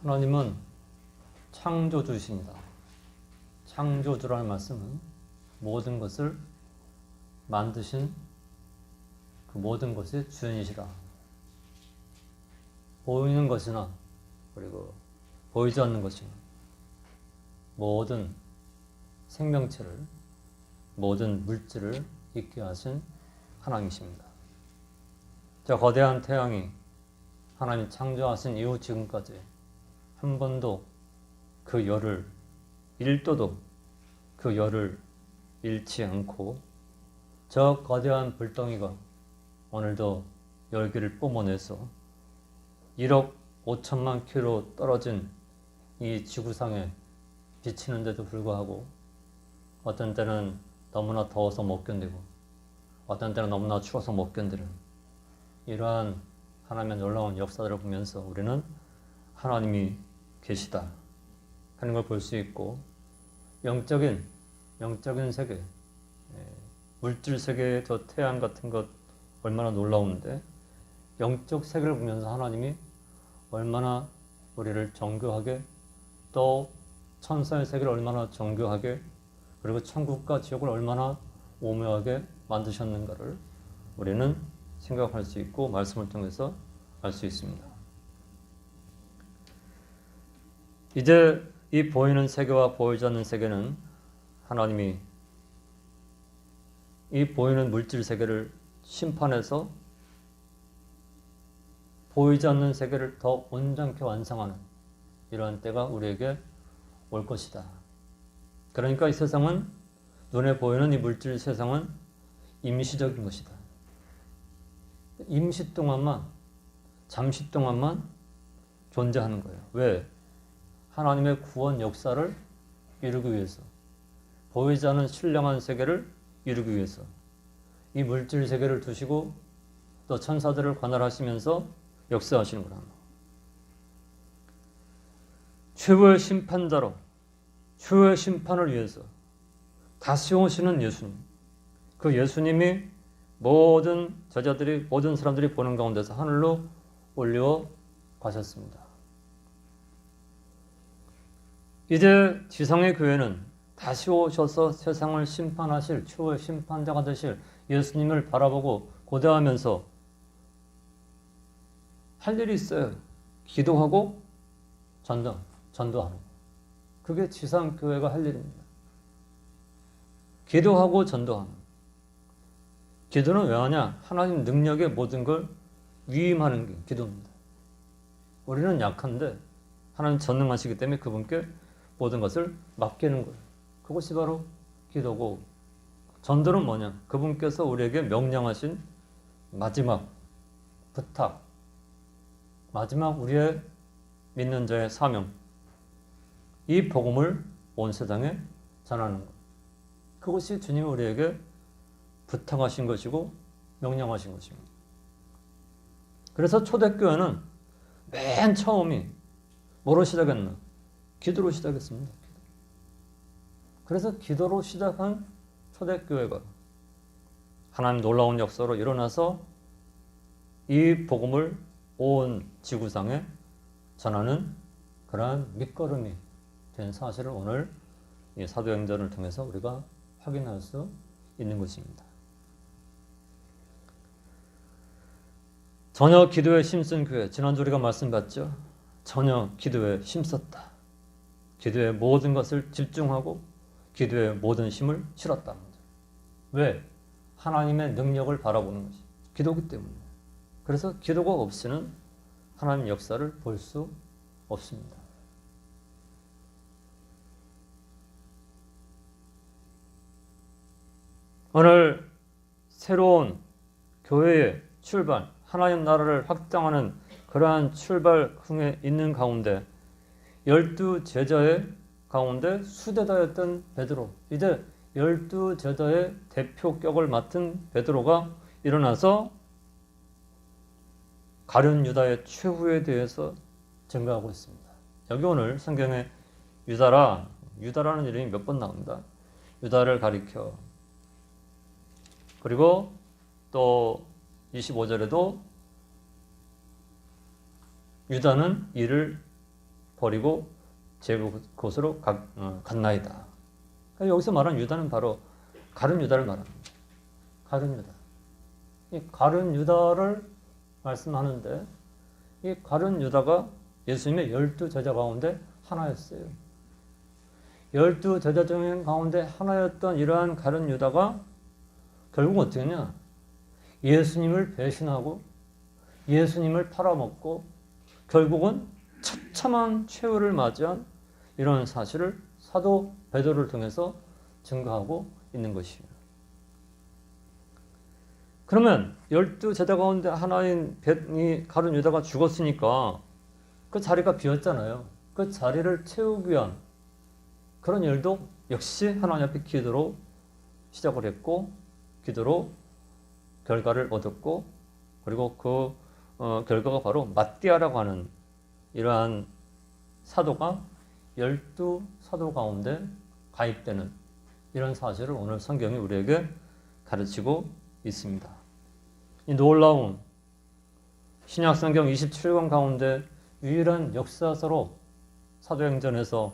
하나님은 창조주십니다. 창조주라는 말씀은 모든 것을 만드신 그 모든 것의 주인이시라. 보이는 것이나 그리고 보이지 않는 것이나 모든 생명체를, 모든 물질을 있게 하신 하나님이십니다. 저 거대한 태양이 하나님 창조하신 이후 지금까지 한 번도 그 열을 1도도 그 열을 잃지 않고 저 거대한 불덩이가 오늘도 열기를 뿜어내서 1억 5천만 킬로 떨어진 이 지구상에 비치는데도 불구하고 어떤 때는 너무나 더워서 못 견디고 어떤 때는 너무나 추워서 못 견디는 이러한 하나님의 놀라운 역사들을 보면서 우리는 하나님이 계시다 하는 걸 볼 수 있고 영적인 세계, 물질 세계의 저 태양 같은 것 얼마나 놀라운데 영적 세계를 보면서 하나님이 얼마나 우리를 정교하게 또 천사의 세계를 얼마나 정교하게 그리고 천국과 지옥을 얼마나 오묘하게 만드셨는가를 우리는 생각할 수 있고 말씀을 통해서 알 수 있습니다. 이제 이 보이는 세계와 보이지 않는 세계는 하나님이 이 보이는 물질 세계를 심판해서 보이지 않는 세계를 더 온전케 완성하는 이러한 때가 우리에게 올 것이다. 그러니까 이 세상은 눈에 보이는 이 물질 세상은 임시적인 것이다. 임시 동안만 잠시 동안만 존재하는 거예요. 왜? 하나님의 구원 역사를 이루기 위해서 보이지 않는 신령한 세계를 이루기 위해서 이 물질 세계를 두시고 또 천사들을 관할하시면서 역사하시는 거라. 최후의 심판자로 최후의 심판을 위해서 다시 오시는 예수님, 그 예수님이 모든 제자들이 모든 사람들이 보는 가운데서 하늘로 올려 가셨습니다. 이제 지상의 교회는 다시 오셔서 세상을 심판하실 최후의 심판자가 되실 예수님을 바라보고 고대하면서 할 일이 있어요. 기도하고 전도하는. 그게 지상 교회가 할 일입니다. 기도하고 전도하는. 기도는 왜 하냐? 하나님 능력의 모든 걸 위임하는 게 기도입니다. 우리는 약한데 하나님 전능하시기 때문에 그분께 모든 것을 맡기는 거예요. 그것이 바로 기도고 전도는 뭐냐? 그분께서 우리에게 명령하신 마지막 부탁, 마지막 우리의 믿는 자의 사명, 이 복음을 온 세상에 전하는 것. 그것이 주님이 우리에게 부탁하신 것이고 명령하신 것입니다. 그래서 초대교회는 맨 처음이 뭐로 시작했나? 기도로 시작했습니다. 그래서 기도로 시작한 초대교회가 하나님 놀라운 역사로 일어나서 이 복음을 온 지구상에 전하는 그러한 밑거름이 된 사실을 오늘 이 사도행전을 통해서 우리가 확인할 수 있는 것입니다. 전혀 기도에 힘쓴 교회, 지난주 우리가 말씀봤죠. 전혀 기도에 힘썼다. 기도에 모든 것을 집중하고 기도에 모든 힘을 실었다. 왜? 하나님의 능력을 바라보는 것이 기도기 때문에. 그래서 기도가 없이는 하나님 역사를 볼 수 없습니다. 오늘 새로운 교회의 출발, 하나님 나라를 확장하는 그러한 출발흥에 있는 가운데 12 제자의 가운데 수제자였던 베드로, 이제 12 제자의 대표격을 맡은 베드로가 일어나서 가룟 유다의 최후에 대해서 증거하고 있습니다. 여기 오늘 성경에 유다라는 이름이 몇 번 나옵니다. 유다를 가리켜. 그리고 또 25절에도 유다는 이를 버리고 제 곳으로 갔나이다. 그러니까 여기서 말하는 유다는 바로 가룟 유다를 말합니다. 가룟 유다. 이 가룟 유다를 말씀하는데 이 가룟 유다가 예수님의 12제자 가운데 하나였어요. 12제자 중 가운데 하나였던 이러한 가룟 유다가 결국 어떻게 했냐? 예수님을 배신하고 예수님을 팔아먹고 결국은 처참한 최후를 맞이한 이런 사실을 사도 베드로를 통해서 증거하고 있는 것이에요. 그러면 12제자 가운데 하나인 이 가룟 유다가 죽었으니까 그 자리가 비었잖아요. 그 자리를 채우기 위한 그런 일도 역시 하나님 앞에 기도로 시작을 했고 기도로 결과를 얻었고 그리고 그 결과가 바로 마띠아라고 하는 이러한 사도가 12사도 가운데 가입되는 이런 사실을 오늘 성경이 우리에게 가르치고 있습니다. 이 놀라운 신약성경 27권 가운데 유일한 역사서로 사도행전에서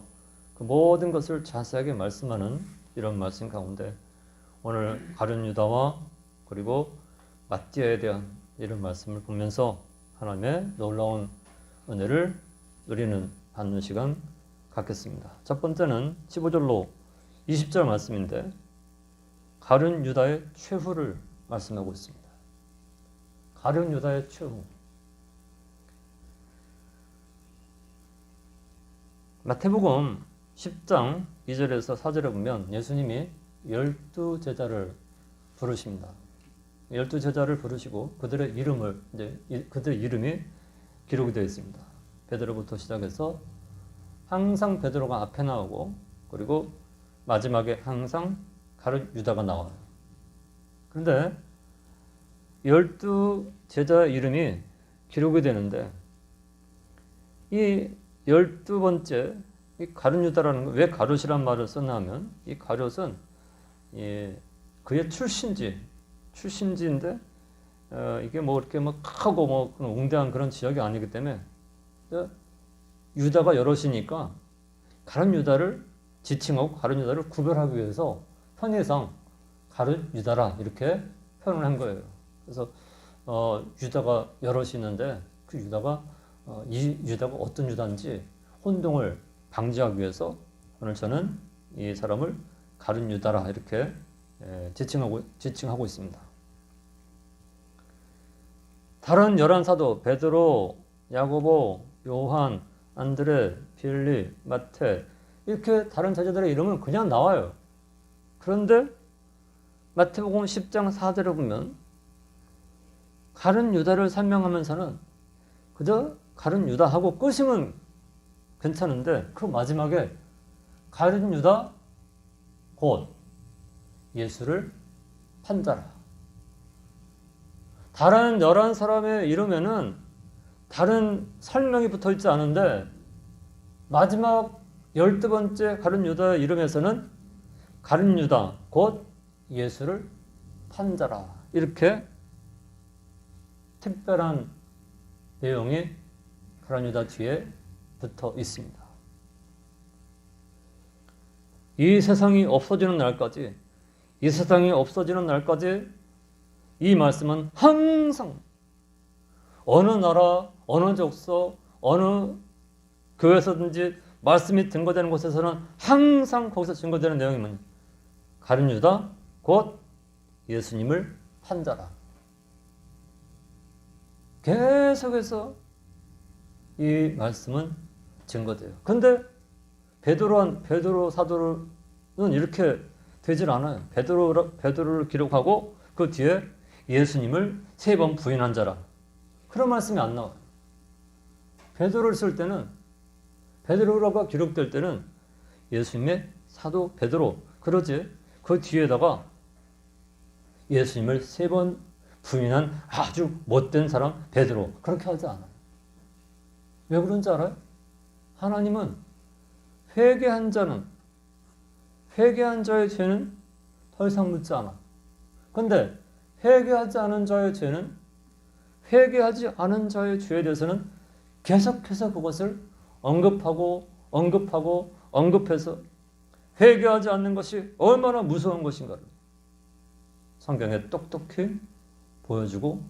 그 모든 것을 자세하게 말씀하는 이런 말씀 가운데 오늘 가룟 유다와 그리고 마띠아에 대한 이런 말씀을 보면서 하나님의 놀라운 은혜를 누리는 받는 시간 갖겠습니다. 첫 번째는 15절로 20절 말씀인데 가룟 유다의 최후를 말씀하고 있습니다. 가룟 유다의 최후. 마태복음 10장 2절에서 4절에 보면 예수님이 12제자를 부르십니다. 12제자를 부르시고 그들의 이름이 기록이 되어 있습니다. 베드로부터 시작해서 항상 베드로가 앞에 나오고 그리고 마지막에 항상 가룟 유다가 나와요. 그런데 12제자의 이름이 기록이 되는데 이 12번째 이 가룟 유다라는 거, 왜 가룟이란 말을 썼나 하면 이 가룟은 그의 출신지인데 이게 뭐 이렇게 뭐 크고 뭐 웅대한 그런 지역이 아니기 때문에 유다가 여럿이니까 가룟 유다를 지칭하고 가룟 유다를 구별하기 위해서 편의상 가룟 유다라 이렇게 표현을 한 거예요. 그래서 유다가 여럿이 있는데 그 유다가 이 유다가 어떤 유다인지 혼동을 방지하기 위해서 오늘 저는 이 사람을 가룟 유다라 이렇게 지칭하고 있습니다. 다른 11사도 베드로, 야고보, 요한, 안드레, 빌립, 마태 이렇게 다른 제자들의 이름은 그냥 나와요. 그런데 마태복음 10장 4절에 보면 가룟 유다를 설명하면서는 그저 가룟 유다하고 끝이면 괜찮은데 그 마지막에 가룟 유다 곧 예수를 판자라. 다른 11사람의 이름에는 다른 설명이 붙어 있지 않은데 마지막 12번째 가룟 유다의 이름에서는 가룟 유다 곧 예수를 판자라. 이렇게 특별한 내용이 가룟 유다 뒤에 붙어 있습니다. 이 세상이 없어지는 날까지 이 말씀은 항상 어느 나라, 어느 족속, 어느 교회에서든지 말씀이 증거되는 곳에서는 항상 거기서 증거되는 내용이 뭐냐? 가룟 유다 곧 예수님을 판자라. 계속해서 이 말씀은 증거돼요. 근데 베드로 사도는 이렇게 되질 않아요. 베드로를 기록하고 그 뒤에 예수님을 3번 부인한 자라. 그런 말씀이 안 나와요. 베드로를 쓸 때는 베드로가 기록될 때는 예수님의 사도 베드로 그러지 그 뒤에다가 예수님을 3번 부인한 아주 못된 사람 베드로 그렇게 하지 않아요. 왜 그런지 알아요? 하나님은 회개한 자의 죄는 더 이상 묻지 않아. 그런데 회개하지 않은 자의 죄에 대해서는 계속해서 그것을 언급해서 회개하지 않는 것이 얼마나 무서운 것인가를 성경에 똑똑히 보여주고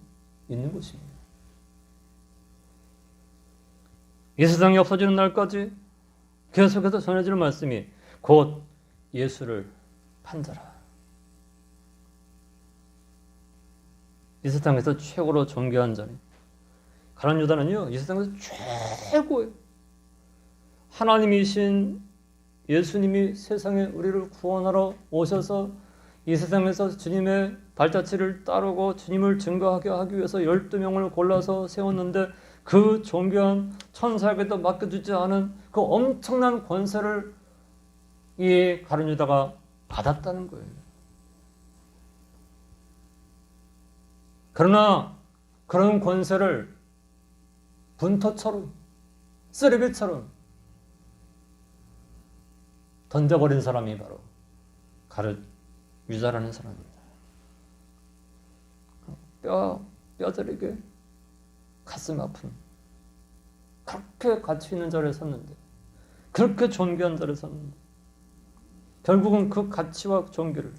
있는 것입니다. 이 세상이 없어지는 날까지 계속해서 전해지는 말씀이 곧 예수를 판자라. 이 세상에서 최고로 존귀한 자니 가룟 유다는요, 이 세상에서 최고의 하나님이신 예수님이 세상에 우리를 구원하러 오셔서 이 세상에서 주님의 발자취를 따르고 주님을 증거하게 하기 위해서 12명을 골라서 세웠는데 그 존귀한 천사에게도 맡겨주지 않은 그 엄청난 권세를 이 가룟 유다가 받았다는 거예요. 그러나 그런 권세를 분토처럼 쓰레기처럼 던져버린 사람이 바로 가룟 유다라는 사람입니다. 뼈저리게 가슴 아픈 그렇게 가치 있는 자리에 섰는데 그렇게 존귀한 자리에 섰는데 결국은 그 가치와 존귀를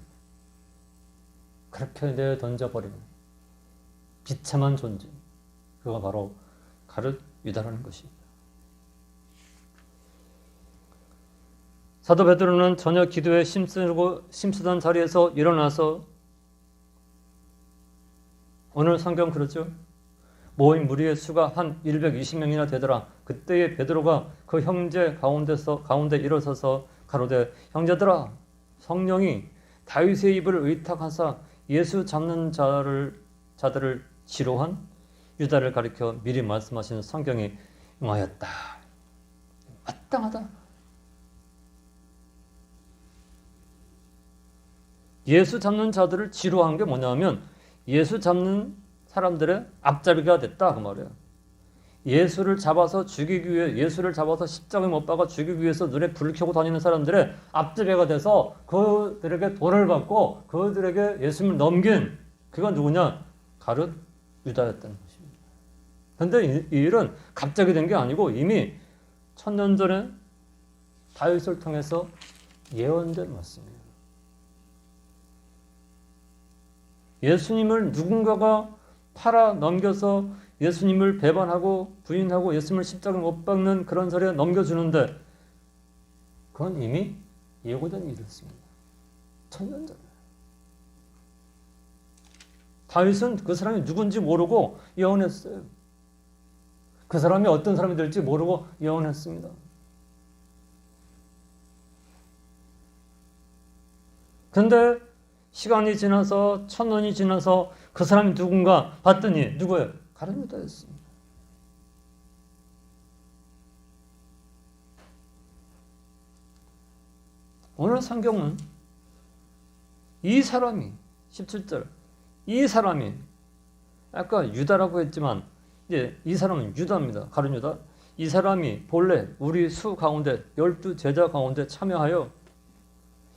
그렇게 내던져버리는 비참한 존재, 그가 바로 가룟 유다라는 것입니다. 사도 베드로는 전혀 기도에 힘쓰던 자리에서 일어나서 오늘 성경 그렇죠? 모인 무리의 수가 한 120명이나 되더라. 그때의 베드로가 그 형제 가운데 일어서서 가로되 형제들아 성령이 다윗의 입을 의탁하사 예수 잡는 자들을 지로한 유다를 가리켜 미리 말씀하신 성경이 응하였다. 마땅하다. 예수 잡는 자들을 지로한 게 뭐냐면 예수 잡는 사람들의 앞잡이가 됐다 그 말이에요. 예수를 잡아서 죽이기 위해 예수를 잡아서 십자가에 못 박아 죽이기 위해서 눈에 불을 켜고 다니는 사람들의 앞잡이가 돼서 그들에게 돈을 받고 그들에게 예수님을 넘긴 그가 누구냐? 가룟 유다였다는 것입니다. 그런데 이 일은 갑자기 된 게 아니고 이미 1000년 전에 다윗을 통해서 예언된 말씀이에요. 예수님을 누군가가 팔아 넘겨서 예수님을 배반하고 부인하고 예수님을 십자가에 못 박는 그런 자리에 넘겨주는데 그건 이미 예고된 일이었습니다. 1000년 전에. 다윗은 그 사람이 누군지 모르고 예언했어요. 그 사람이 어떤 사람이 될지 모르고 예언했습니다. 그런데 시간이 지나서 1000년이 지나서 그 사람이 누군가 봤더니 누구예요? 가룟 유다였습니다. 오늘 성경은 이 사람이 17절 이 사람이 아까 유다라고 했지만 이제 이 사람은 유다입니다. 가룟 유다. 이 사람이 본래 우리 수 가운데 12제자 가운데 참여하여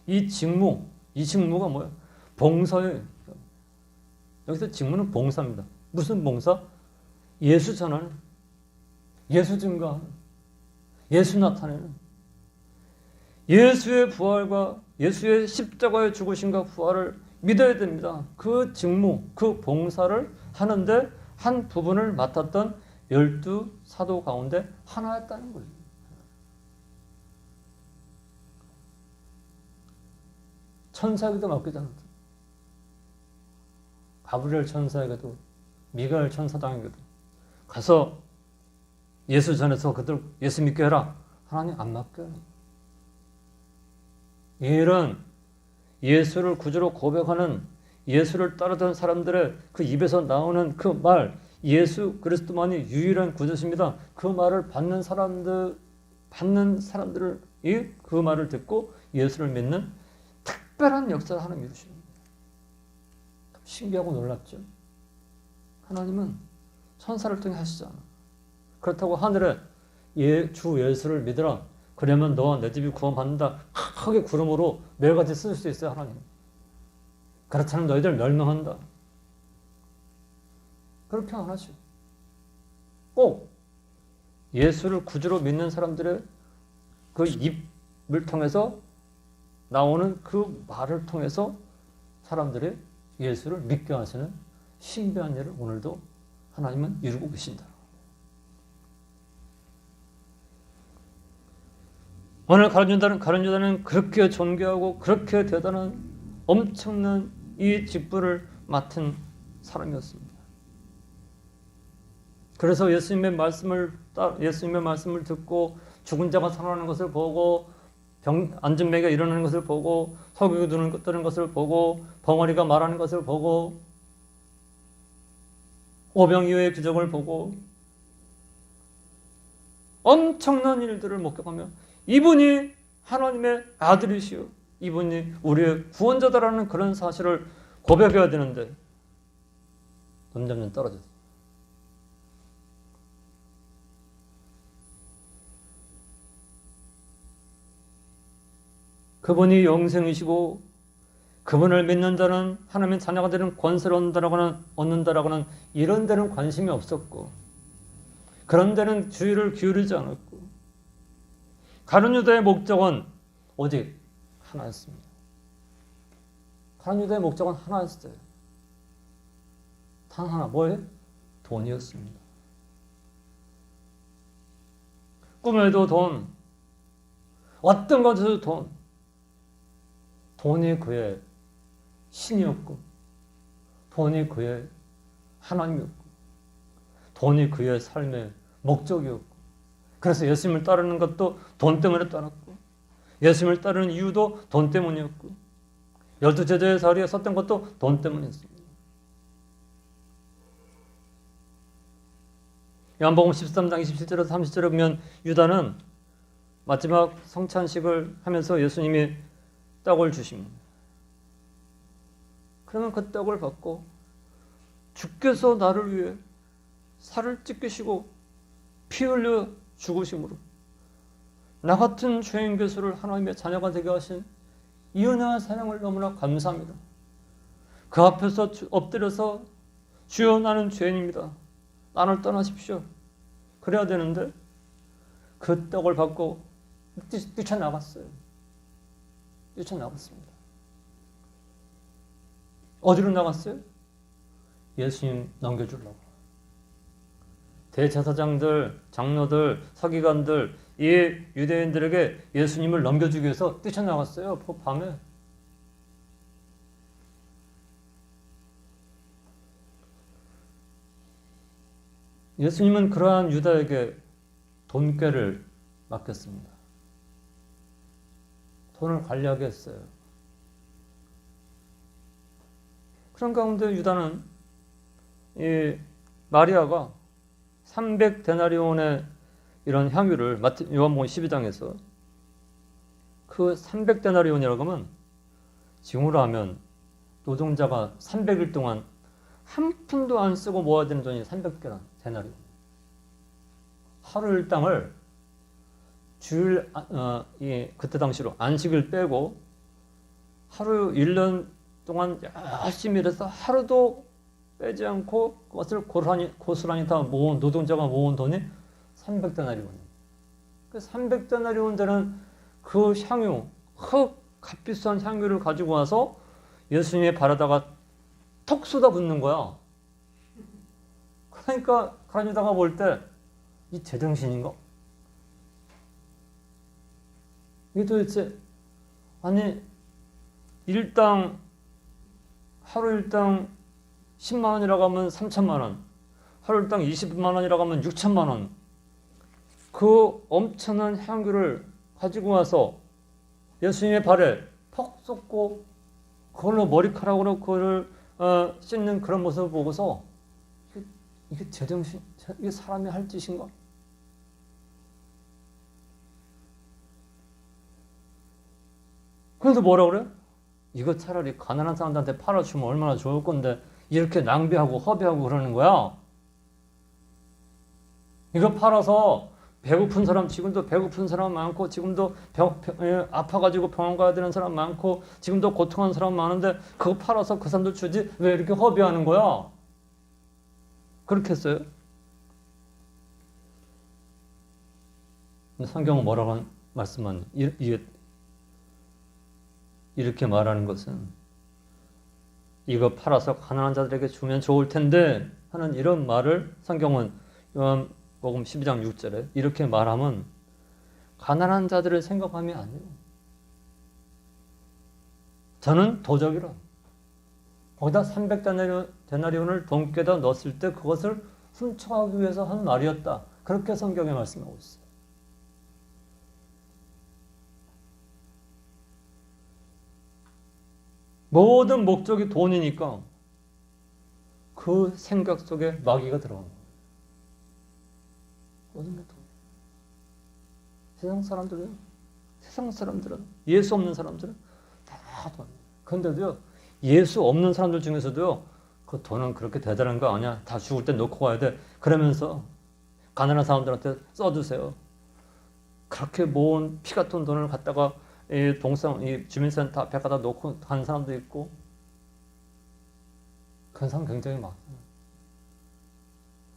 이 직무가 뭐야? 봉사예요. 여기서 직무는 봉사입니다. 무슨 봉사? 예수 전하는, 예수 증거하는, 예수 나타내는, 예수의 부활과 예수의 십자가의 죽으심과 부활을 믿어야 됩니다. 그 직무, 그 봉사를 하는데 한 부분을 맡았던 12사도 가운데 하나였다는 거예요. 천사에게도 맡기지 않았다. 가브리엘 천사에게도 미가엘 천사장에게도 가서 예수 전해서 그들 예수 믿게 해라. 하나님 안 맡겨요. 이 일은 예수를 구주로 고백하는 예수를 따르던 사람들의 그 입에서 나오는 그 말, 예수 그리스도만이 유일한 구주십니다. 그 말을 받는 사람들이 그 말을 듣고 예수를 믿는 특별한 역사를 하나님 이루십니다. 신기하고 놀랍죠. 하나님은 천사를 통해 하시잖아. 그렇다고 하늘에 주 예수를 믿으라. 그러면 너와 내 집이 구원받는다. 크게 구름으로 매일같이 쓸 수 있어요. 하나님. 그렇지 않으면 너희들 멸망한다. 그렇게 안 하죠. 꼭 예수를 구주로 믿는 사람들의 그 입을 통해서 나오는 그 말을 통해서 사람들이 예수를 믿게 하시는 신비한 일을 오늘도 하나님은 이루고 계신다. 오늘 가룟 유다는 그렇게 존귀하고 그렇게 대단한 엄청난 이 직분을 맡은 사람이었습니다. 그래서 예수님의 말씀을 듣고 죽은 자가 살아나는 것을 보고 앉은 매가 일어나는 것을 보고 서기가 뜨는 것을 보고 벙어리가 말하는 것을 보고 오병이어의 기적을 보고 엄청난 일들을 목격하며 이분이 하나님의 아들이시오, 이분이 우리의 구원자다라는 그런 사실을 고백해야 되는데 점점 떨어졌어요. 그분이 영생이시고 그분을 믿는 자는 하나님의 자녀가 되는 권세를 얻는다라고는 이런 데는 관심이 없었고 그런 데는 주의를 기울이지 않았고 가룟 유다의 목적은 오직 하나였습니다. 가룟 유다의 목적은 하나였어요. 단 하나, 뭐예요? 돈이었습니다. 꿈에도 돈, 어떤 것에도 돈. 돈이 그의 신이었고 돈이 그의 하나님이었고 돈이 그의 삶의 목적이었고 그래서 예수님을 따르는 것도 돈 때문에 따랐고 예수님을 따르는 이유도 돈 때문이었고 12제자의 자리에 섰던 것도 돈 때문이었습니다. 요한복음 13장 27절에서 30절에 보면 유다는 마지막 성찬식을 하면서 예수님이 떡을 주십니다. 그러면 그 떡을 받고 주께서 나를 위해 살을 찢기시고 피 흘려 죽으심으로 나 같은 죄인 괴수를 하나님의 자녀가 되게 하신 이 은혜와 사랑을 너무나 감사합니다. 그 앞에서 엎드려서 주여 나는 죄인입니다. 나를 떠나십시오. 그래야 되는데 그 떡을 받고 뛰쳐나갔어요. 뛰쳐나갔습니다. 어디로 나갔어요? 예수님 넘겨주려고. 대제사장들, 장로들, 서기관들, 이 유대인들에게 예수님을 넘겨주기 위해서 뛰쳐나갔어요. 밤에. 예수님은 그러한 유다에게 돈꾀를 맡겼습니다. 돈을 관리하게 했어요. 그런 가운데 유다는 이 마리아가 300데나리온의 이런 향유를 요한복음 12장에서 그 300데나리온이라고 하면 지금으로 하면 노동자가 300일 동안 한 푼도 안 쓰고 모아야 되는 돈이 300데나리온. 하루 일당을 주일 그때 당시로 안식일 빼고 하루 1년 동안 열심히 일해서 하루도 빼지 않고 그것을 고스란히 다 모은 노동자가 모은 돈이 300데나리온입니다. 그 300데나리온 되는 그 향유, 그 값비싼 향유를 가지고 와서 예수님의 발에다가 톡 쏟아붓는 거야. 그러니까 가룟유다가 볼 때 이 제정신인가? 이게 도대체 아니 하루 일당 10만 원이라고 하면 3천만 원, 하루 일당 20만 원이라고 하면 6천만 원. 그 엄청난 향기를 가지고 와서 예수님의 발에 퍽 쏟고 그걸로 머리카락으로 그거를 씻는 그런 모습을 보고서 이게 제정신, 이게 사람이 할 짓인가? 그래서 뭐라 그래? 이거 차라리 가난한 사람들한테 팔아주면 얼마나 좋을 건데 이렇게 낭비하고 허비하고 그러는 거야. 이거 팔아서 배고픈 사람, 지금도 배고픈 사람 많고 지금도 아파가지고 병원 가야 되는 사람 많고 지금도 고통하는 사람 많은데 그거 팔아서 그 사람들 주지 왜 이렇게 허비하는 거야? 그렇게 했어요. 성경은 뭐라고 말씀하니? 이렇게 말하는 것은 이거 팔아서 가난한 자들에게 주면 좋을 텐데 하는 이런 말을 성경은 요한복음 12장 6절에 이렇게 말하면 가난한 자들을 생각하면 안 돼요. 저는 도적이라. 거기다 300데나리온을 돈께다 넣었을 때 그것을 훔쳐가기 위해서 한 말이었다. 그렇게 성경에 말씀하고 있어요. 모든 목적이 돈이니까 그 생각 속에 마귀가 들어간 거예요. 모든 게 돈. 세상 사람들은 예수 없는 사람들은 다 돈. 그런데도요, 예수 없는 사람들 중에서도요, 그 돈은 그렇게 대단한 거 아니야. 다 죽을 때 놓고 가야 돼. 그러면서 가난한 사람들한테 써주세요. 그렇게 모은 피 같은 돈을 갖다가 이 주민센터 앞에 갖다 놓고 가는 사람도 있고, 그런 사람 굉장히 많아요.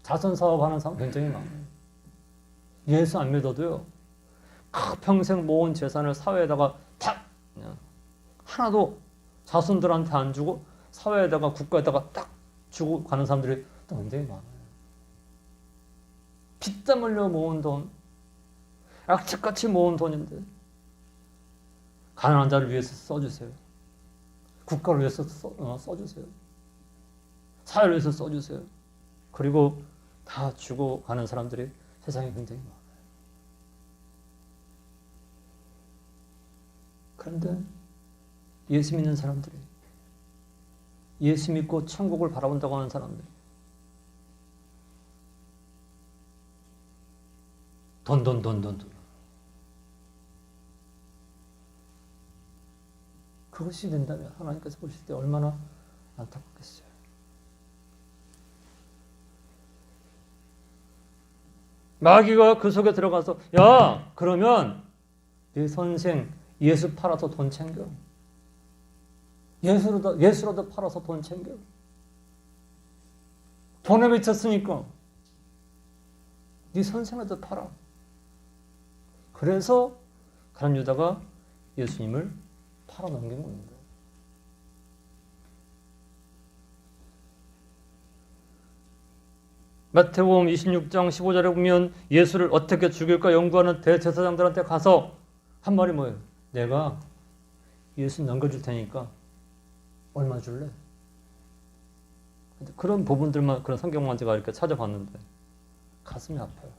자선 사업하는 사람 굉장히 많아요. 예수 안 믿어도요, 평생 모은 재산을 사회에다가 탁 그냥 하나도 자손들한테 안 주고 사회에다가 국가에다가 딱 주고 가는 사람들이 또 굉장히 많아요. 피땀 흘려 모은 돈, 악착같이 모은 돈인데 가난한 자를 위해서 써주세요. 국가를 위해서 써주세요. 사회를 위해서 써주세요. 그리고 다 주고 가는 사람들이 세상에 굉장히 많아요. 그런데 예수 믿는 사람들이, 예수 믿고 천국을 바라본다고 하는 사람들이 돈. 그것이 된다면 하나님께서 보실 때 얼마나 안타깝겠어요. 마귀가 그 속에 들어가서 야, 그러면 네 선생 예수 팔아서 돈 챙겨. 예수로도 팔아서 돈 챙겨. 돈에 미쳤으니까 네 선생한테 팔아. 그래서 가룟 유다가 예수님을 팔아넘긴 겁니다. 마태복음 26장 15절에 보면 예수를 어떻게 죽일까 연구하는 대제사장들한테 가서 한 말이 뭐예요? 내가 예수 넘겨줄 테니까 얼마 줄래? 그런 부분들만, 그런 성경만 제가 이렇게 찾아봤는데 가슴이 아파요.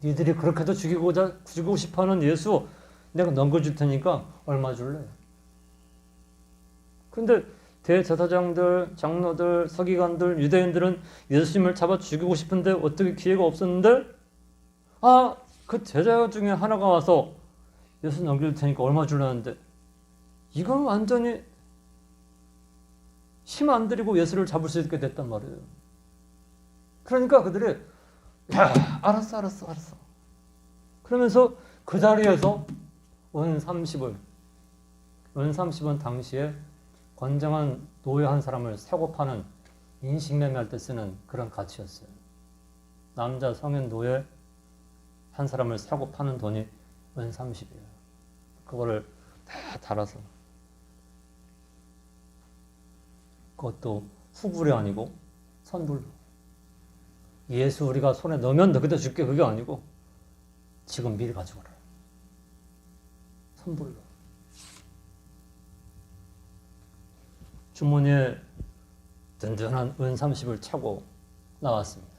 니들이 그렇게도 죽이고 싶어하는 예수 내가 넘겨줄 테니까 얼마 줄래? 근데 대제사장들, 장로들, 서기관들, 유대인들은 예수님을 잡아 죽이고 싶은데 어떻게 기회가 없었는데 그 제자 중에 하나가 와서 예수 넘겨줄 테니까 얼마 줄라는데 이건 완전히 힘 안 들이고 예수를 잡을 수 있게 됐단 말이에요. 그러니까 그들이 알았어. 그러면서 그 자리에서 은 30은 당시에 건장한 노예 한 사람을 사고 파는 인식매매할 때 쓰는 그런 가치였어요. 남자 성인 노예 한 사람을 사고 파는 돈이 은 30이에요. 그거를 다 달아서, 그것도 후불이 아니고 선불로. 예수 우리가 손에 넣으면 너 그때 줄게 그게 아니고 지금 미리 가져가라. 선불로. 주머니에 든든한 은 30을 차고 나왔습니다.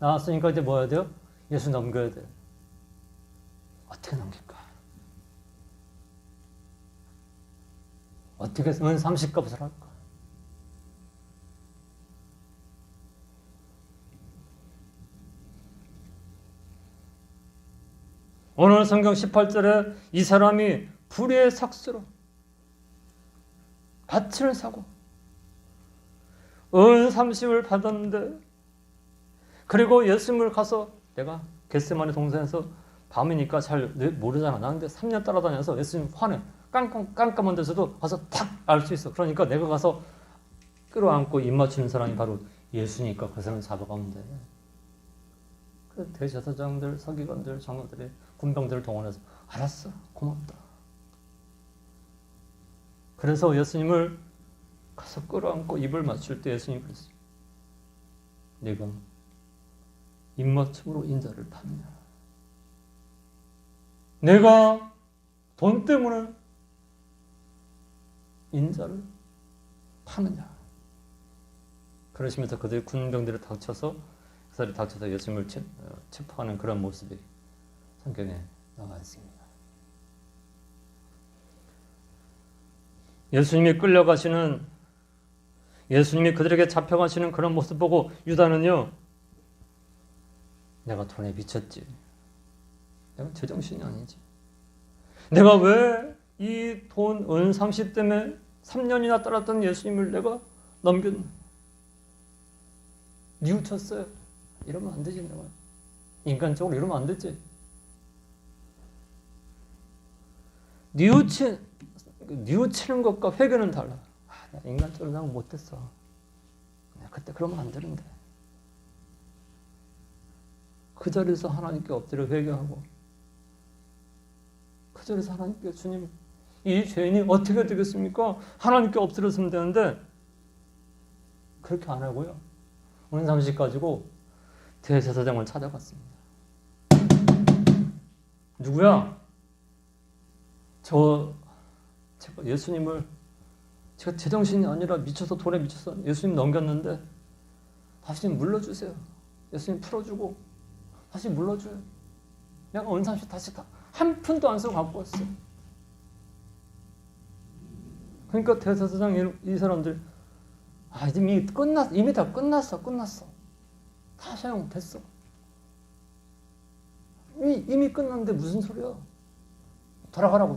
나왔으니까 이제 뭐 해야 돼요? 예수 넘겨야 돼요. 어떻게 넘길까? 어떻게 은 30값을 할까? 오늘 성경 18절에 이 사람이 불의의 삭수로 밭을 사고 은 30을 받았는데, 그리고 예수님을 가서, 내가 겟세마네 동산에서 밤이니까 잘 모르잖아. 나 근데 3년 따라다녀서 예수님 환해. 깜깜한 데서도 가서 탁 알 수 있어. 그러니까 내가 가서 끌어안고 입 맞추는 사람이 바로 예수니까 그 사람을 잡아가면 돼. 그 대제사장들, 서기관들, 장로들이 군병들을 동원해서 알았어, 고맙다. 그래서 예수님을 가서 끌어안고 입을 맞출 때 예수님이 그랬어요. 네가 입맞춤으로 인자를 파느냐? 내가 돈 때문에 인자를 파느냐? 그러시면서 그들이 군병들을 닥쳐서 그들이 닥쳐서 예수님을 체포하는 그런 모습이 성경에 나와 있습니다. 예수님이 끌려가시는, 예수님이 그들에게 잡혀가시는 그런 모습 보고 유다는요, 내가 돈에 미쳤지. 내가 제정신이 아니지. 내가 왜 이 돈 은상시 때문에 3년이나 따랐던 예수님을 내가 넘겼나? 뉘우쳤어요. 이러면 안 되지. 내가 인간적으로 이러면 안 되지. 뉘우치는 것과 회개는 달라. 나 인간적으로 내가 못했어. 그때 그러면 안 되는데. 그 자리에서 하나님께 엎드려 회개하고, 그 자리에서 하나님께 주님, 이 죄인이 어떻게 되겠습니까? 하나님께 엎드렸으면 되는데 그렇게 안 하고요. 은상식 가지고 대제사장을 찾아갔습니다. 누구야? 제가 예수님을, 제가 제정신이 아니라 미쳐서 돈에 미쳐서 예수님 넘겼는데 다시 물러주세요. 예수님 풀어주고 다시 물러줘요. 내가 은상식 다시 한 푼도 안 쓰고 갖고 왔어요. 그러니까 대제사장 이 사람들, 이미 다 끝났어. 다 사용됐어. 이미 끝났는데 무슨 소리야? 돌아가라고.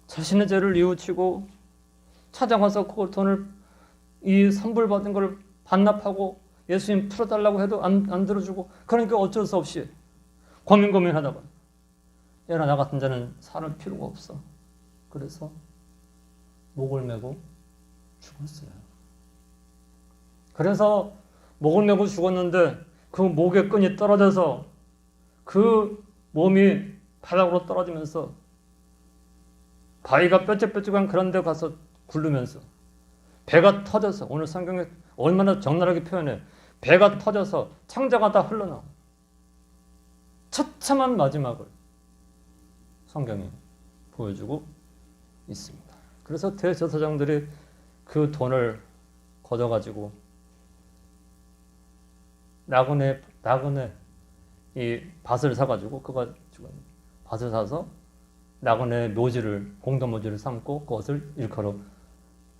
자신의 죄를 뉘우치고 찾아가서 그 돈을, 이 선불 받은 걸 반납하고 예수님 풀어달라고 해도 안 들어주고, 그러니까 어쩔 수 없이 고민하다가 얘나 나 같은 자는 살 필요가 없어. 그래서 목을 메고 죽었어요. 그래서 목을 메고 죽었는데 그 목의 끈이 떨어져서 그 몸이 바닥으로 떨어지면서 바위가 뾰족뾰족한 그런 데 가서 굴르면서 배가 터져서, 오늘 성경에 얼마나 적나라하게 표현해, 배가 터져서 창자가 다 흘러나오고 처참한 마지막을 성경이 보여주고 있습니다. 그래서 대제사장들이 그 돈을 걷어가지고 나그네 이 밭을 사가지고 밭을 사서 나그네 묘지를, 공동 묘지를 삼고 그것을 일컬어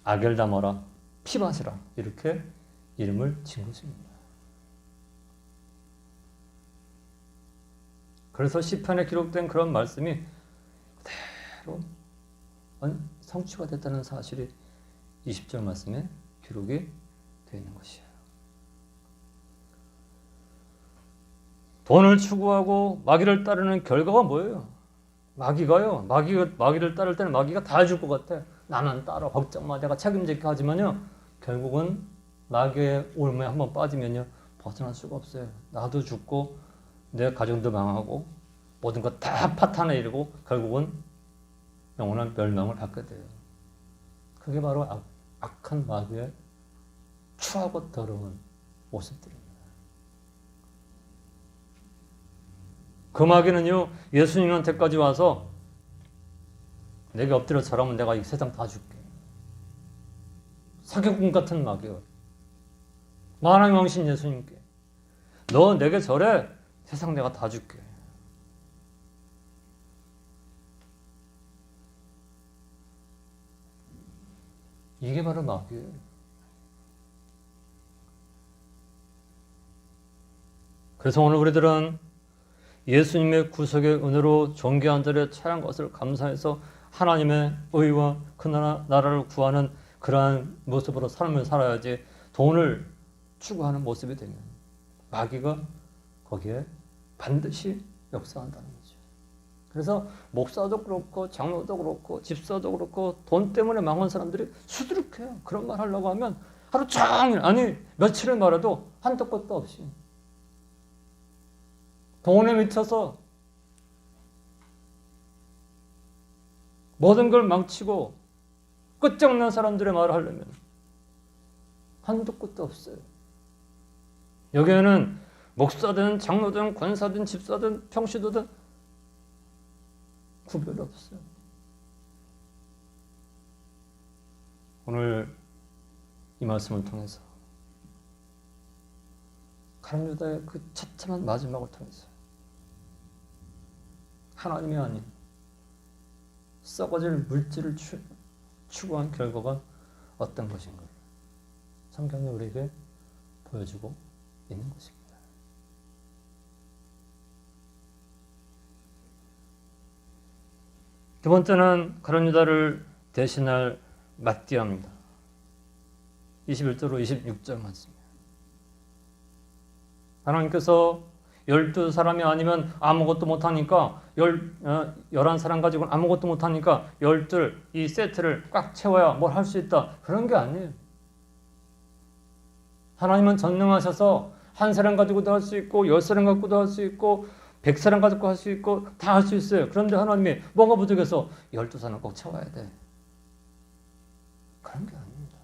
아겔다마라, 피밭이라 이렇게 이름을 진 것입니다. 그래서 시편에 기록된 그런 말씀이 그대로 성취가 됐다는 사실이 20절 말씀에 기록이 되어 있는 것이에요. 돈을 추구하고 마귀를 따르는 결과가 뭐예요? 마귀를 따를 때는 마귀가 다 해줄 것 같아. 나는 따라, 걱정 마, 내가 책임질게 하지만요, 결국은 마귀의 올무에 한번 빠지면요 벗어날 수가 없어요. 나도 죽고 내 가정도 망하고 모든 것 다 파탄에 이르고 결국은 영원한 멸망을 받게 돼요. 그게 바로 악한 마귀의 추하고 더러운 모습들입니다. 그 마귀는요, 예수님한테까지 와서 내게 엎드려 절하면 내가 이 세상 다 줄게. 사기꾼 같은 마귀가 만왕의 왕신 예수님께, 너 내게 절해, 세상 내가 다 줄게. 이게 바로 마귀예요. 그래서 오늘 우리들은 예수님의 구속의 은혜로 존귀한 자리에 처한 것을 감사해서 하나님의 의와 그 나라를 구하는 그러한 모습으로 삶을 살아야지, 돈을 추구하는 모습이 되면 마귀가 거기에 반드시 역사한다는 거죠. 그래서 목사도 그렇고 장로도 그렇고 집사도 그렇고 돈 때문에 망한 사람들이 수두룩해요. 그런 말 하려고 하면 하루 종일, 아니 며칠을 말해도 한도 끝도 없이 돈에 미쳐서 모든 걸 망치고 끝장난 사람들의 말을 하려면 한도 끝도 없어요. 여기에는 목사든 장로든 권사든 집사든 평시도든 구별이 없어요. 오늘 이 말씀을 통해서 가룟 유다의 그 처참한 마지막을 통해서 하나님이 아닌 썩어질 물질을 추구한 결과가 어떤 것인가 성경이 우리에게 보여주고 있는 것입니다. 두 번째는 가룟 유다를 대신할 맏디아입니다. 21절로 26절 말씀입니다. 하나님께서 12사람이 아니면 아무것도 못하니까 11사람 가지고는 아무것도 못하니까 12 이 세트를 꽉 채워야 뭘 할 수 있다. 그런 게 아니에요. 하나님은 전능하셔서 한 사람 가지고도 할 수 있고 10사람 갖고도 할 수 있고 100사람 가지고 할 수 있고 다 할 수 있어요. 그런데 하나님이 뭐가 부족해서 12사람 꼭 채워야 돼. 그런 게 아닙니다.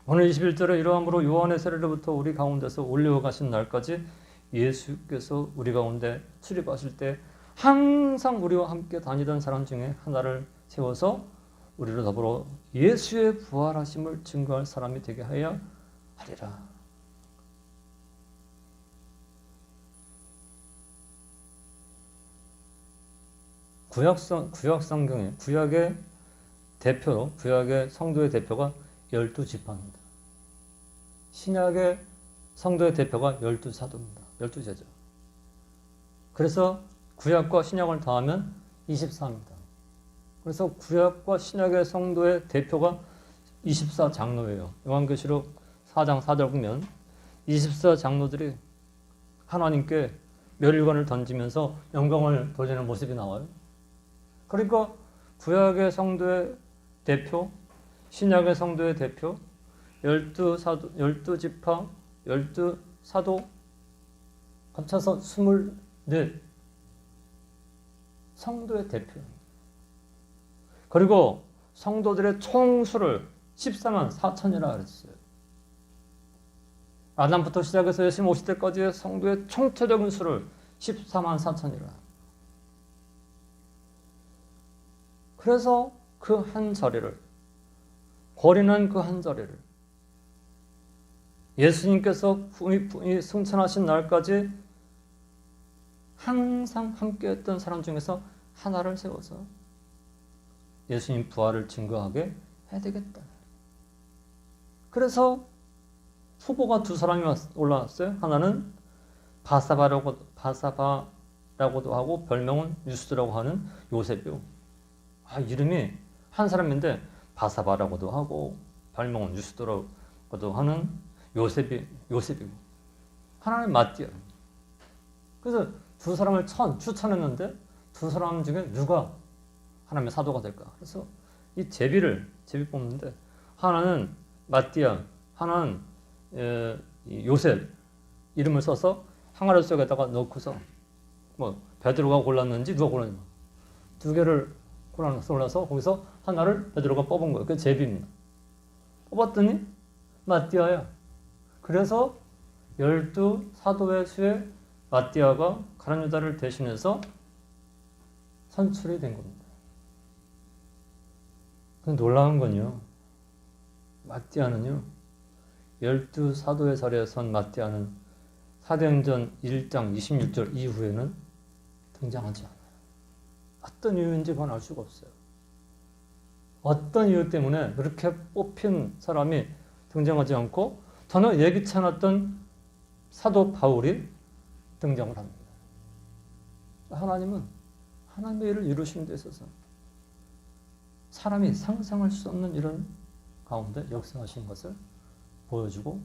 오늘 21절에 이러함으로 요한의 세례로부터 우리 가운데서 올려 가신 날까지 예수께서 우리 가운데 출입하실 때 항상 우리와 함께 다니던 사람 중에 하나를 세워서 우리로 더불어 예수의 부활하심을 증거할 사람이 되게 하여야 하리라. 구약 성경에 구약의 대표로 구약의 성도의 대표가 12지파입니다. 신약의 성도의 대표가 12사도입니다. 12제죠. 그래서 구약과 신약을 더하면 24입니다. 그래서 구약과 신약의 성도의 대표가 24장로예요. 요한계시록 4장 4절 보면 24장로들이 하나님께 멸관을 던지면서 영광을 돌리는 모습이 나와요. 그러니까 구약의 성도의 대표, 신약의 성도의 대표, 12사도, 12지파, 12사도 합쳐서 24 성도의 대표입니다. 그리고 성도들의 총수를 14만 4천이라 그랬어요. 아담부터 시작해서 예수님 오실 때까지의 성도의 총체적인 수를 14만 4천이라. 그래서 그 한 자리를, 거리는 그 한 자리를 예수님께서 승천하신 날까지 항상 함께했던 사람 중에서 하나를 세워서 예수님 부활을 증거하게 해야 되겠다. 그래서 후보가 두 사람이 올라왔어요. 하나는 바사바라고도 하고 별명은 유스라고 하는 요셉이요. 이름이 한 사람인데 바사바라고도 하고 별명은 유스라고도 하는 요셉이고 하나는 맏디아. 그래서 두 사람을 추천했는데 두 사람 중에 누가 하나님의 사도가 될까? 그래서 이 제비 뽑는데 하나는 맏디아, 하나는 요셉 이름을 써서 항아리 속에다가 넣고서 뭐 베드로가 골랐는지 누가 골랐는지 두 개를 골라서 거기서 하나를 베드로가 뽑은 거예요. 그게 제비입니다. 뽑았더니 맏디아야. 그래서 12사도의 수에 맏디아가 가룟 유다를 대신해서 선출이 된 겁니다. 근데 놀라운 건요. 맏디아는요. 12사도의 자리에 선 맏디아는 사도행전 1장 26절 이후에는 등장하지 않아요. 어떤 이유인지 그건 알 수가 없어요. 어떤 이유 때문에 그렇게 뽑힌 사람이 등장하지 않고 전혀 예기치 않았던 사도 바울이 등장을 합니다. 하나님은 하나님의 일을 이루시는 데 있어서 사람이 상상할 수 없는 이런 가운데 역사하신 것을 보여주고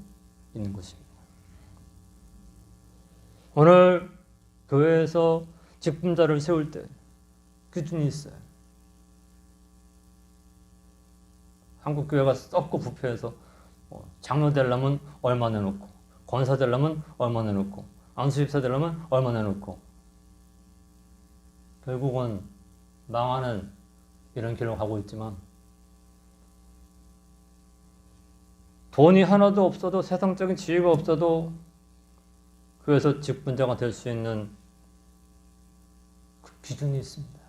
있는 것입니다. 오늘 교회에서 직분자를 세울 때 기준이 있어요. 한국 교회가 썩고 부패해서 장로 되려면 얼마 내놓고, 권사 되려면 얼마 내놓고, 안수집사 되려면 얼마 내놓고, 결국은 망하는 이런 길로 가고 있지만, 돈이 하나도 없어도, 세상적인 지위가 없어도 그래서 직분자가 될 수 있는 그 기준이 있습니다.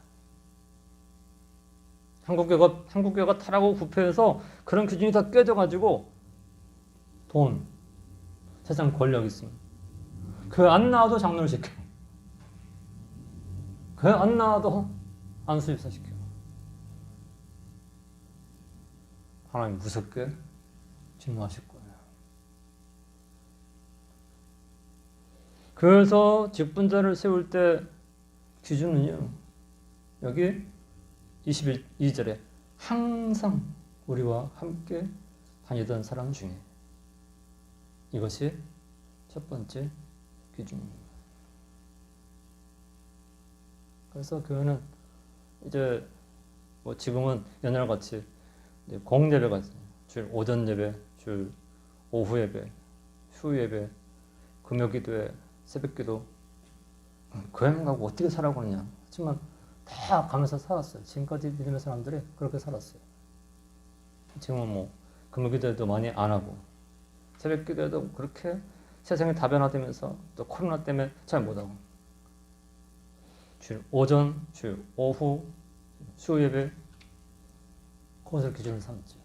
한국교회가 타락하고 부패해서 그런 기준이 다 깨져가지고 돈, 세상 권력이 있습니다. 교회 안 나와도 장로를 시켜. 교회 안 나와도 안수집사 시켜. 하나님 무섭게 진노하실 거예요. 그래서 직분자를 세울 때 기준은요, 여기 22절에 항상 우리와 함께 다니던 사람 중에, 이것이 첫 번째 기준입니다. 그래서 교회는 이제 지금은 옛날같이 공예배가 있어요. 주일 오전 예배, 주일 오후 예배, 휴 예배, 금요기도회, 새벽기도. 교회만 가고 어떻게 살아가느냐. 하지만 다 가면서 살았어요. 지금까지 믿음의 사람들이 그렇게 살았어요. 지금은 금요기도회도 많이 안 하고, 새벽기도회도 그렇게 세상이 다변화되면서 또 코로나 때문에 잘 못하고, 주일 오전, 주일 오후, 휴 예배, 그것을 기준으로 삼죠.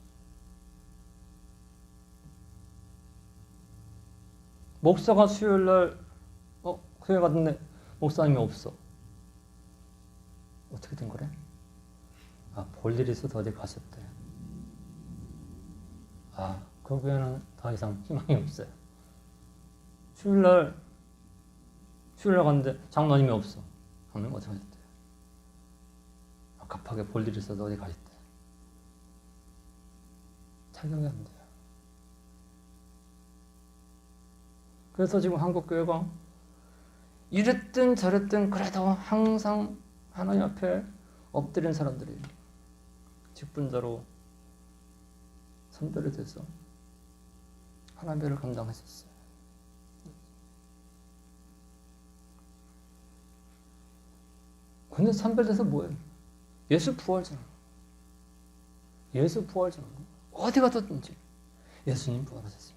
목사가 수요일날 교회 갔는데 목사님이 없어. 어떻게 된 거래? 볼 일이 있어서 어디 가셨대. 그 교회는 더 이상 희망이 없어요. 수요일날 갔는데 장로님이 없어. 그러면 어디 가셨대? 급하게 볼 일이 있어서 어디 가셨대. 착용이 안 돼요. 그래서 지금 한국교회가 이랬든 저랬든 그래도 항상 하나님 앞에 엎드린 사람들이 직분자로 선별이 돼서 하나님의 일을 감당했었어요. 근데 선별돼서 뭐예요? 예수 부활잖아. 예수 부활잖아. 어디 갔든지 예수님 부활하셨습니다.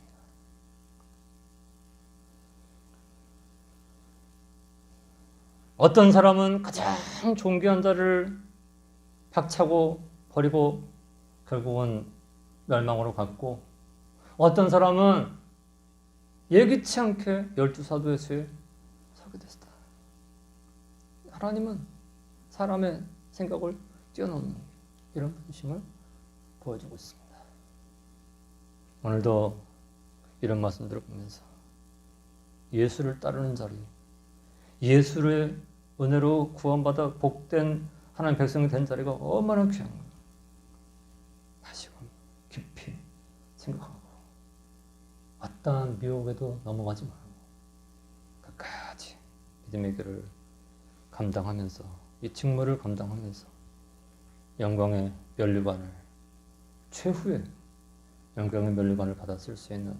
어떤 사람은 가장 존귀한 자를 박차고 버리고 결국은 멸망으로 갔고, 어떤 사람은 예기치 않게 12사도의 수에 서게 됐다. 하나님은 사람의 생각을 뛰어넘는 이런 분심을 보여주고 있습니다. 오늘도 이런 말씀들을 보면서 예수를 따르는 자리, 예수의 은혜로 구원받아 복된 하나님 백성이 된 자리가 얼마나 귀한가 다시금 깊이 생각하고, 어떠한 미혹에도 넘어가지 말고 끝까지 믿음의 길을 감당하면서, 이 직무를 감당하면서 영광의 면류관을, 최후의 영광의 면류관을 받았을 수 있는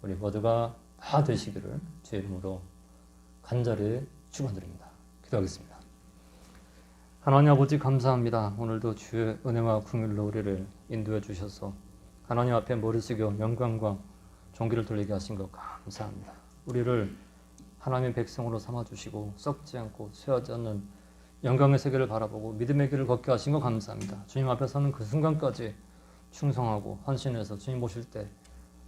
우리 모두가 다 되시기를 주의 이름으로 간절히 축원드립니다. 기도하겠습니다. 하나님 아버지 감사합니다. 오늘도 주의 은혜와 긍휼로 우리를 인도해 주셔서 하나님 앞에 머리 숙여 영광과 존귀를 돌리게 하신 것 감사합니다. 우리를 하나님의 백성으로 삼아주시고 썩지 않고 쇠하지 않는 영광의 세계를 바라보고 믿음의 길을 걷게 하신 것 감사합니다. 주님 앞에 서는 그 순간까지 충성하고 헌신해서 주님 보실 때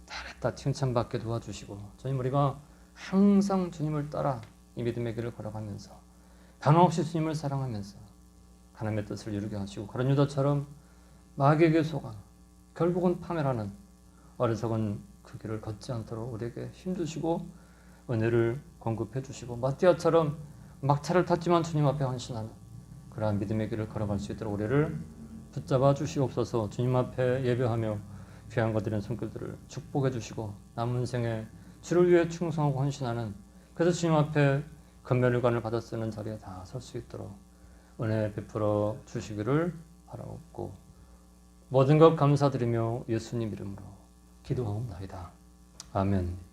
잘했다 칭찬받게 도와주시고, 주님 우리가 항상 주님을 따라 이 믿음의 길을 걸어가면서 변함없이 주님을 사랑하면서 하나님의 뜻을 이루게 하시고, 가룟 유다처럼 마귀에게 속아 결국은 파멸하는 어리석은 그 길을 걷지 않도록 우리에게 힘주시고 은혜를 공급해 주시고, 마띠아처럼 막차를 탔지만 주님 앞에 헌신하는 그러한 믿음의 길을 걸어갈 수 있도록 우리를 붙잡아 주시옵소서. 주님 앞에 예배하며 귀한 것들인 손길들을 축복해 주시고, 남은 생에 주를 위해 충성하고 헌신하는, 그래서 주님 앞에 금면류관을 받아 쓰는 자리에 다 설 수 있도록 은혜 베풀어 주시기를 바라옵고, 모든 것 감사드리며 예수님 이름으로 기도하옵나이다. 아멘.